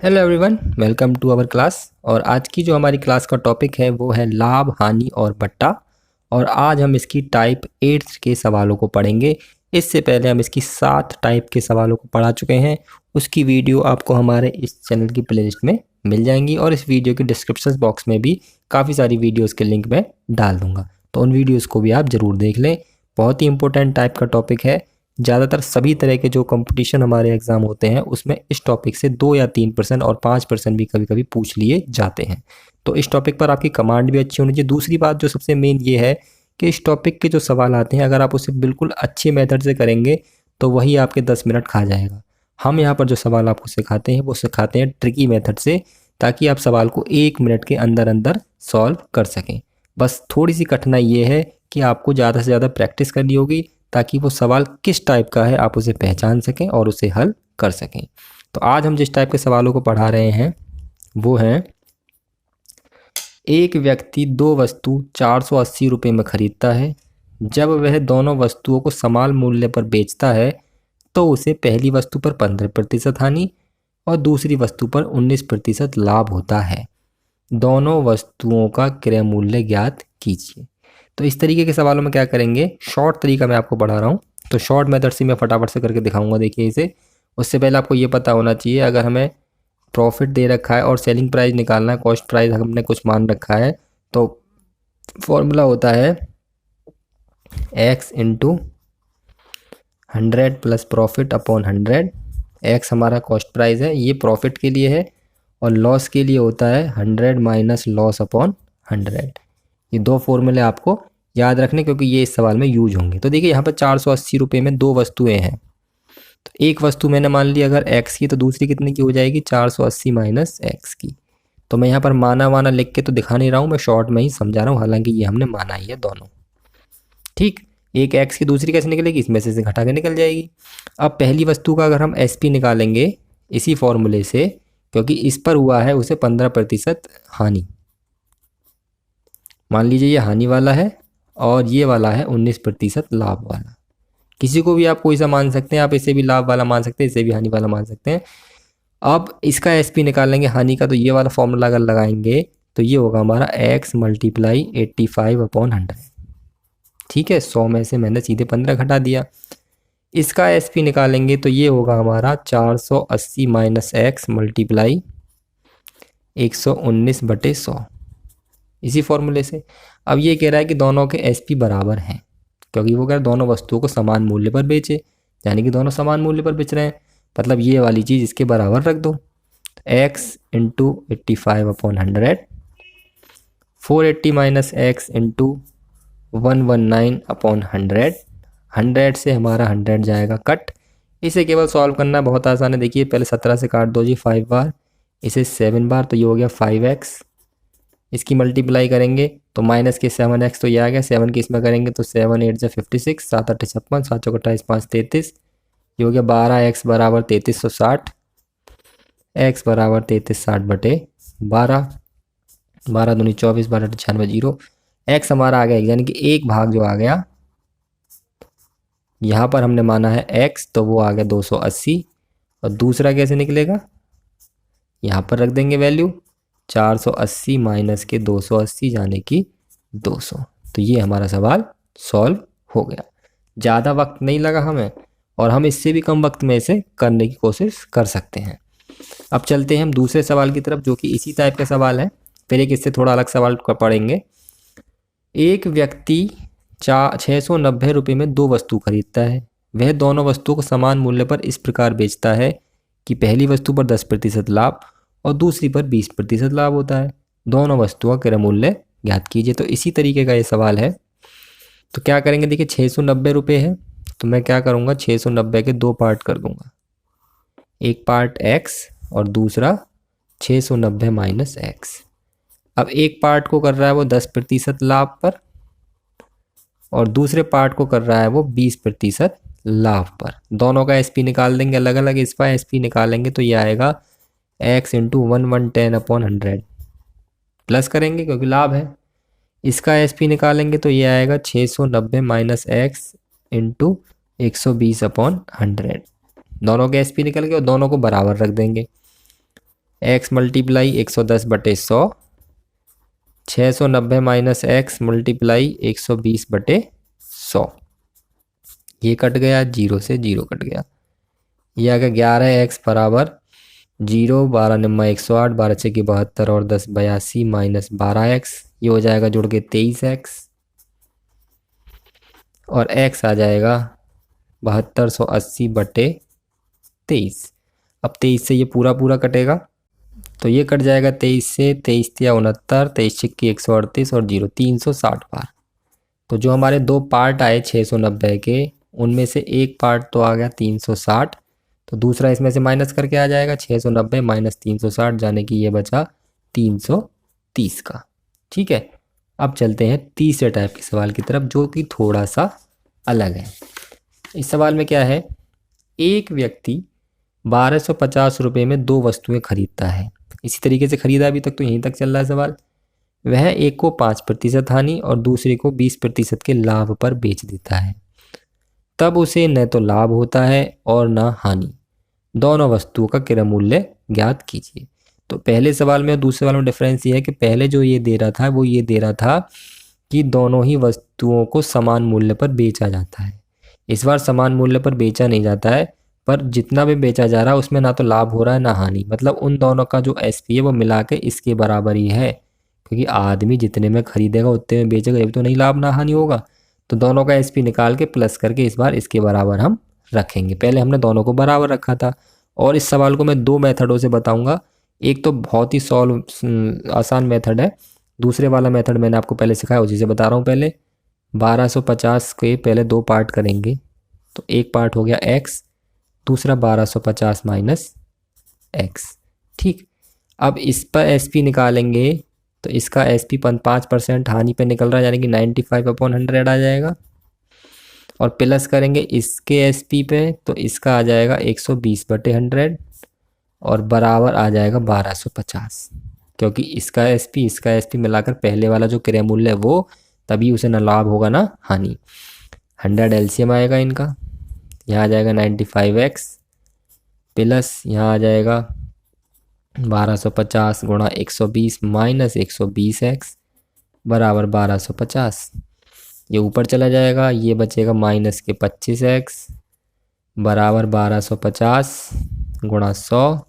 Hello everyone, welcome to our class. और आज की जो हमारी क्लास का टॉपिक है वो है लाभ, हानि और बट्टा। और आज हम इसकी टाइप 8 के सवालों को पढ़ेंगे। इससे पहले हम इसकी 7 टाइप के सवालों को पढ़ा चुके हैं। उसकी वीडियो आपको हमारे इस चैनल की प्लेलिस्ट में मिल जाएंगी और इस वीडियो के डिस्क्रिप्शन बॉक्स में भी काफ़ी सारी वीडियोज़ के लिंक मैं डाल दूँगा, तो उन वीडियोज़ को भी आप ज़रूर देख लें। बहुत ही इंपॉर्टेंट टाइप का टॉपिक है। ज़्यादातर सभी तरह के जो कंपटीशन हमारे एग्ज़ाम होते हैं उसमें इस टॉपिक से 2 या 3% और 5% भी कभी कभी पूछ लिए जाते हैं। तो इस टॉपिक पर आपकी कमांड भी अच्छी होनी चाहिए। दूसरी बात जो सबसे मेन ये है कि इस टॉपिक के जो सवाल आते हैं अगर आप उसे बिल्कुल अच्छे मेथड से करेंगे तो वही आपके 10 मिनट खा जाएगा। हम यहाँ पर जो सवाल आपको सिखाते हैं वो सिखाते हैं ट्रिकी मेथड से, ताकि आप सवाल को 1 मिनट के अंदर अंदर सॉल्व कर सकें। बस थोड़ी सी कठिनाई ये है कि आपको ज़्यादा से ज़्यादा प्रैक्टिस करनी होगी ताकि वो सवाल किस टाइप का है आप उसे पहचान सकें और उसे हल कर सकें। तो आज हम जिस टाइप के सवालों को पढ़ा रहे हैं वो हैं, एक व्यक्ति 2 वस्तु 480 रुपये में खरीदता है। जब वह दोनों वस्तुओं को समान मूल्य पर बेचता है तो उसे पहली वस्तु पर 15% हानि और दूसरी वस्तु पर 19% लाभ होता है। दोनों वस्तुओं का क्रय मूल्य ज्ञात कीजिए। तो इस तरीके के सवालों में क्या करेंगे, शॉर्ट तरीका मैं आपको पढ़ा रहा हूँ तो शॉर्ट मेथड से मैं फटाफट से करके दिखाऊंगा। देखिए इसे, उससे पहले आपको ये पता होना चाहिए अगर हमें प्रॉफिट दे रखा है और सेलिंग प्राइस निकालना है, कॉस्ट प्राइस हमने कुछ मान रखा है, तो फॉर्मूला होता है x into 100 plus profit upon 100। x हमारा कॉस्ट प्राइस है, ये प्रॉफिट के लिए है, और लॉस के लिए होता है 100 माइनस लॉस अपॉन 100। ये दो फॉर्मूले आपको याद रखने क्योंकि ये इस सवाल में यूज होंगे। तो देखिए यहाँ पर 480 रुपये में 2 वस्तुएं हैं, तो एक वस्तु मैंने मान ली अगर x की, तो दूसरी कितने की हो जाएगी, 480 माइनस x की। तो मैं यहाँ पर माना लिख के तो दिखा नहीं रहा हूँ, मैं शॉर्ट में ही समझा रहा हूँ, हालांकि ये हमने माना ही है दोनों। ठीक, एक x की दूसरी कैसे निकलेगी, इसमें से घटा के निकल जाएगी। अब पहली वस्तु का अगर हम SP निकालेंगे इसी फॉर्मूले से, क्योंकि इस पर हुआ है उसे 15% हानि, मान लीजिए ये हानि वाला है और ये वाला है 19% लाभ वाला। किसी को भी आप कोई सा मान सकते हैं, आप इसे भी लाभ वाला मान सकते हैं, इसे भी हानि वाला मान सकते हैं। अब इसका SP निकालेंगे हानि का, तो ये वाला फॉर्मूला अगर लगाएंगे तो ये होगा हमारा x मल्टीप्लाई 85 अपॉन 100। ठीक है, 100 में से मैंने सीधे 15 घटा दिया। इसका SP निकालेंगे तो ये होगा हमारा 480 माइनस x मल्टीप्लाई 119/100, इसी फॉर्मूले से। अब ये कह रहा है कि दोनों के SP बराबर हैं, क्योंकि वो कह रहा है दोनों वस्तुओं को समान मूल्य पर बेचे, यानी कि दोनों समान मूल्य पर बेच रहे हैं, मतलब ये वाली चीज़ इसके बराबर रख दो। x into 85 upon 100, 480 minus x into 119 upon 100। 100 से हमारा 100 जाएगा कट। इसे केवल सॉल्व करना बहुत आसान है। देखिए पहले 17 से काट दो जी 5 बार, इसे 7 बार, तो ये हो गया 5x। इसकी मल्टीप्लाई करेंगे तो माइनस के 7x, तो ये आ गया। 7 की इसमें करेंगे तो 7 8 56, 7 8 56, 7 चौक 28, 5 33, ये हो गया 12x बराबर 3360। x बराबर 3360/12, 12 दूनी 24, 12 96 0। x हमारा आ गया, यानी कि एक भाग जो आ गया यहाँ पर हमने माना है x, तो वो आ गया 280। और दूसरा कैसे निकलेगा, यहाँ पर रख देंगे वैल्यू 480 माइनस के 280 यानी कि 200। तो ये हमारा सवाल सॉल्व हो गया। ज़्यादा वक्त नहीं लगा हमें, और हम इससे भी कम वक्त में इसे करने की कोशिश कर सकते हैं। अब चलते हैं हम दूसरे सवाल की तरफ, जो कि इसी टाइप का सवाल है। फिर एक इससे थोड़ा अलग सवाल पढ़ेंगे। एक व्यक्ति 690 रुपये में 2 वस्तु खरीदता है। वह दोनों वस्तुओं को समान मूल्य पर इस प्रकार बेचता है कि पहली वस्तु पर 10% लाभ और दूसरी पर 20% लाभ होता है। दोनों वस्तुओं का क्रय मूल्य ज्ञात कीजिए। तो इसी तरीके का ये सवाल है। तो क्या करेंगे, देखिए 690 रुपये है, तो मैं क्या करूँगा, 690 के 2 पार्ट कर दूंगा। एक पार्ट x और दूसरा 690 माइनस x। अब एक पार्ट को कर रहा है वो 10% लाभ पर, और दूसरे पार्ट को कर रहा है वो 20% लाभ पर। दोनों का SP निकाल देंगे अलग अलग। इसका SP निकालेंगे तो ये आएगा x इंटू 1110 अपॉन 100, प्लस करेंगे क्योंकि लाभ है। इसका SP निकालेंगे तो ये आएगा 690 माइनस x इंटू 120 अपॉन 100। दोनों के SP निकल गए और दोनों को बराबर रख देंगे। x multiply 110/100, 690 minus x multiply 120/100, ये कट गया, 0 से 0 कट गया। ये आ गया 11x बराबर 0, 12 नम्मा 108, 12 6 की 72 और 10 82 माइनस 12x, ये हो जाएगा जुड़ के 23x, और x आ जाएगा 7280/23। अब 23 से ये पूरा पूरा कटेगा, तो ये कट जाएगा 23 से, 23 या 69, 23 छिक्की 138 और 0 360 बार। तो जो हमारे दो पार्ट आए 690 के, उनमें से एक पार्ट तो आ गया 360, तो दूसरा इसमें से माइनस करके आ जाएगा 690 माइनस 360, जाने कि ये बचा 330 का। ठीक है, अब चलते हैं तीसरे टाइप के सवाल की तरफ, जो कि थोड़ा सा अलग है। इस सवाल में क्या है, एक व्यक्ति 1250 रुपये में दो वस्तुएं खरीदता है। इसी तरीके से खरीदा, अभी तक तो यहीं तक चल रहा है सवाल। वह एक को 5% हानि और दूसरे को 20% के लाभ पर बेच देता है। तब उसे न तो लाभ होता है और न हानि। दोनों वस्तुओं का क्रय मूल्य ज्ञात कीजिए। तो पहले सवाल में और दूसरे सवाल में डिफरेंस ये है कि पहले जो ये दे रहा था वो ये दे रहा था कि दोनों ही वस्तुओं को समान मूल्य पर बेचा जाता है। इस बार समान मूल्य पर बेचा नहीं जाता है, पर जितना भी बेचा जा रहा है उसमें ना तो लाभ हो रहा है ना हानि। मतलब उन दोनों का जो एसपी है वो मिला के इसके बराबर ही है, क्योंकि आदमी जितने में खरीदेगा उतने में बेचेगा, ये तो नहीं लाभ ना हानि होगा। तो दोनों का एसपी निकाल के प्लस करके इस बार इसके बराबर हम रखेंगे। पहले हमने दोनों को बराबर रखा था। और इस सवाल को मैं दो मेथडों से बताऊंगा। एक तो बहुत ही आसान मेथड है, दूसरे वाला मेथड मैंने आपको पहले सिखाया, उसी से बता रहा हूँ। पहले 1250 के पहले दो पार्ट करेंगे, तो एक पार्ट हो गया x, दूसरा 1250 माइनस x। ठीक, अब इस पर एसपी निकालेंगे, तो इसका एसपी 5% हानि पे निकल रहा है, यानी कि 95/100 आ जाएगा। और प्लस करेंगे इसके एसपी पे, तो इसका आ जाएगा 120/100 और बराबर आ जाएगा 1250, क्योंकि इसका एसपी मिलाकर पहले वाला जो क्रय मूल्य है वो, तभी उसे ना लाभ होगा ना हानि। 100 एलसीएम आएगा इनका, यहाँ आ जाएगा 95x प्लस यहाँ आ जाएगा 1250 गुणा 120 माइनस 120x बराबर 1250। ये ऊपर चला जाएगा, ये बचेगा माइनस के 25x बराबर 1250 गुणा 100,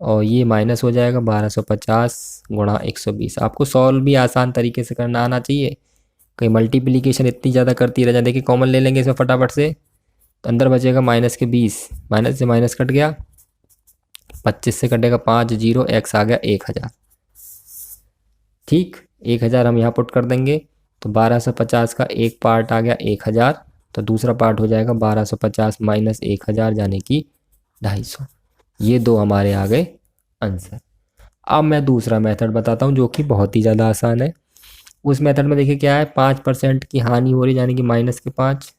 और ये माइनस हो जाएगा 1250 गुणा 120। आपको सॉल्व भी आसान तरीके से करना आना चाहिए, कहीं मल्टीप्लिकेशन इतनी ज़्यादा करती रह जाए। देखिए कॉमन ले लेंगे इसमें फटाफट से, तो अंदर बचेगा माइनस के 20, माइनस से माइनस कट गया, 25 से कटेगा 5, 0, x आ गया 1000। ठीक, 1000 हम यहाँ पुट कर देंगे, तो 1250 का एक पार्ट आ गया 1000, तो दूसरा पार्ट हो जाएगा 1250 माइनस 1000, यानी कि 250। ये दो हमारे आ गए आंसर। अब मैं दूसरा मेथड बताता हूँ, जो कि बहुत ही ज़्यादा आसान है। उस मेथड में देखिए क्या है, 5% की हानि हो रही है, यानी कि माइनस के 5,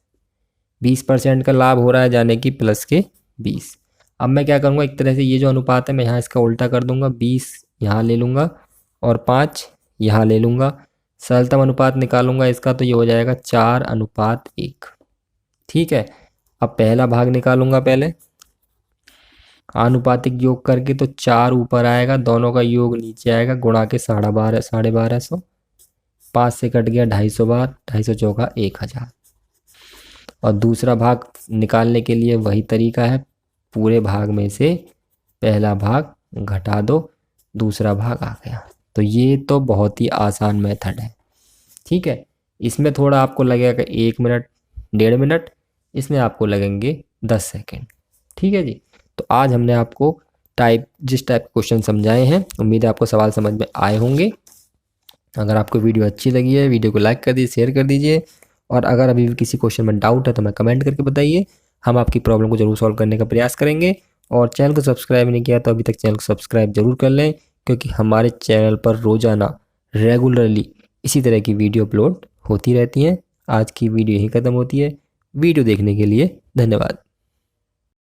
20% का लाभ हो रहा है, यानी कि प्लस के 20। अब मैं क्या करूँगा, एक तरह से ये जो अनुपात है मैं यहाँ इसका उल्टा कर दूंगा, 20 यहाँ ले लूँगा और 5 यहाँ ले लूँगा। सरलतम अनुपात निकालूंगा इसका, तो ये हो जाएगा 4:1। ठीक है, अब पहला भाग निकालूंगा पहले, आनुपातिक योग करके, तो 4 ऊपर आएगा, दोनों का योग नीचे आएगा, गुणा के 1250। 5 से कट गया 250 बार, 250 चौका 1000। और दूसरा भाग निकालने के लिए वही तरीका है, पूरे भाग में से पहला भाग घटा दो, दूसरा भाग आ गया। तो ये तो बहुत ही आसान मेथड है। ठीक है, इसमें थोड़ा आपको लगेगा 1 मिनट 1.5 मिनट, इसमें आपको लगेंगे 10 सेकेंड। ठीक है जी, तो आज हमने आपको जिस टाइप क्वेश्चन समझाए हैं, उम्मीद है आपको सवाल समझ में आए होंगे। अगर आपको वीडियो अच्छी लगी है, वीडियो को लाइक कर दीजिए, शेयर कर दीजिए, और अगर अभी भी किसी क्वेश्चन में डाउट है तो मैं कमेंट करके बताइए, हम आपकी प्रॉब्लम को जरूर सॉल्व करने का प्रयास करेंगे। और चैनल को सब्सक्राइब नहीं किया तो अभी तक चैनल को सब्सक्राइब जरूर कर लें, क्योंकि हमारे चैनल पर रोज़ाना रेगुलरली इसी तरह की वीडियो अपलोड होती रहती हैं। आज की वीडियो यहीं ख़त्म होती है। वीडियो देखने के लिए धन्यवाद।